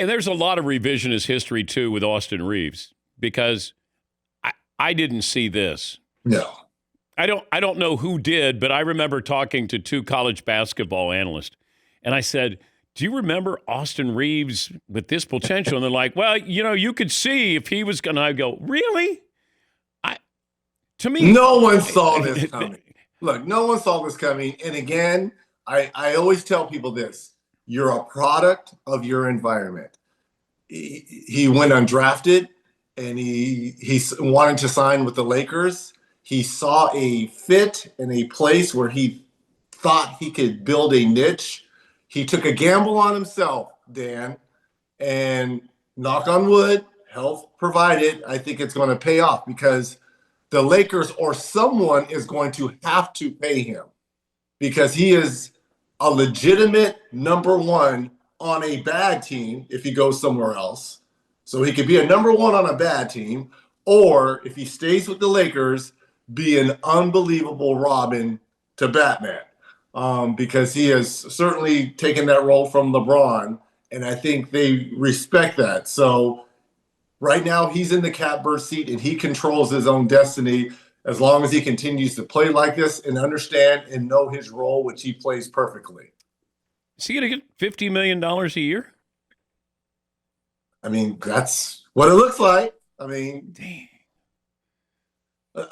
And there's a lot of revisionist history, too, with Austin Reaves, because I didn't see this. No. I don't know who did, but I remember talking to two college basketball analysts, and I said, do you remember Austin Reaves with this potential? And they're like, well, you could see if he was going to. I go, really? To me, no one saw this coming. Look, no one saw this coming. And again, I always tell people this. You're a product of your environment. He went undrafted, and he wanted to sign with the Lakers. He saw a fit in a place where he thought he could build a niche. He took a gamble on himself, Dan, and knock on wood, health provided, I think it's going to pay off because the Lakers or someone is going to have to pay him because he is a legitimate number one on a bad team if he goes somewhere else. So he could be a number one on a bad team, or if he stays with the Lakers, be an unbelievable Robin to Batman. Because he has certainly taken that role from LeBron, and I think they respect that. So right now he's in the catbird seat, and he controls his own destiny as long as he continues to play like this and understand and know his role, which he plays perfectly. Is he going to get $50 million a year? I mean, that's what it looks like. I mean, dang.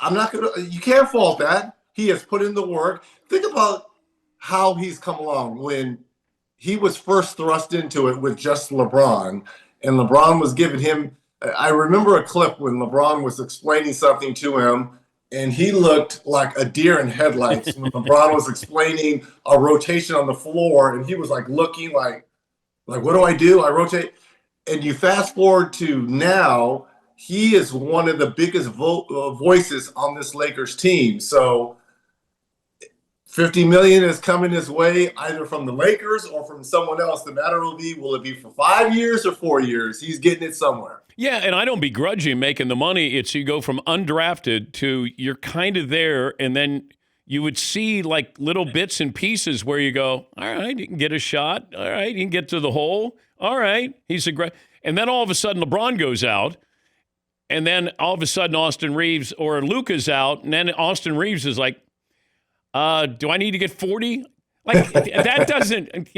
I'm not going to – you can't fault that. He has put in the work. Think about how he's come along. When he was first thrust into it with just LeBron, and LeBron was giving him – I remember a clip when LeBron was explaining something to him, and he looked like a deer in headlights when LeBron was explaining a rotation on the floor, and he was like looking like what do I do? I rotate. And you fast forward to now, he is one of the biggest voices on this Lakers team. So $50 million is coming his way, either from the Lakers or from someone else. The matter will it be for 5 years or 4 years? He's getting it somewhere. Yeah, and I don't begrudge him making the money. It's you go from undrafted to you're kind of there, and then you would see like little bits and pieces where you go, all right, he can get a shot. All right, he can get to the hole. All right, he's a great. And then all of a sudden LeBron goes out, and then all of a sudden Austin Reaves or Luka's out, and then Austin Reaves is like, do I need to get 40? Like that doesn't,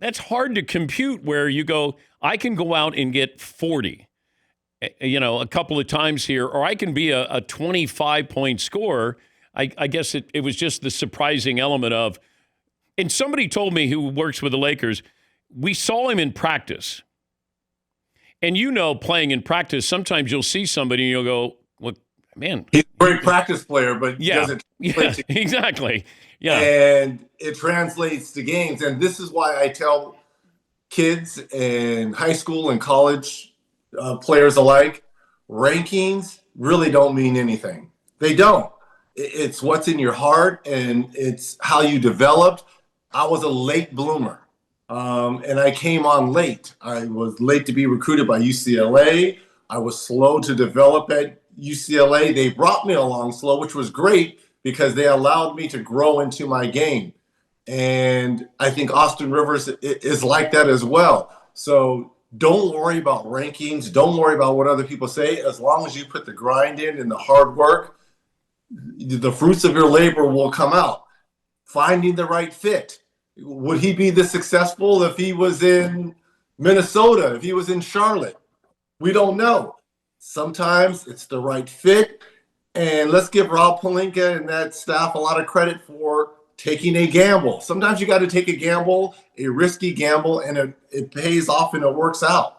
that's hard to compute where you go, I can go out and get 40, a couple of times here, or I can be a 25-point scorer. I guess it was just the surprising element of, and somebody told me who works with the Lakers, we saw him in practice. And playing in practice, sometimes you'll see somebody and you'll go, well, man. He's a great practice player, but yeah, doesn't translate to exactly. Yeah. And it translates to games. And this is why I tell kids in high school and college players alike, rankings really don't mean anything. They don't. It's what's in your heart, and it's how you developed. I was a late bloomer, and I came on late. I was late to be recruited by UCLA. I was slow to develop at UCLA. They brought me along slow, which was great because they allowed me to grow into my game. And I think Austin Rivers is like that as well. So don't worry about rankings. Don't worry about what other people say. As long as you put the grind in and the hard work, the fruits of your labor will come out. Finding the right fit. Would he be this successful if he was in Minnesota, if he was in Charlotte? We don't know. Sometimes it's the right fit. And let's give Rob Pelinka and that staff a lot of credit for taking a gamble. Sometimes you got to take a gamble, a risky gamble, and it pays off and it works out.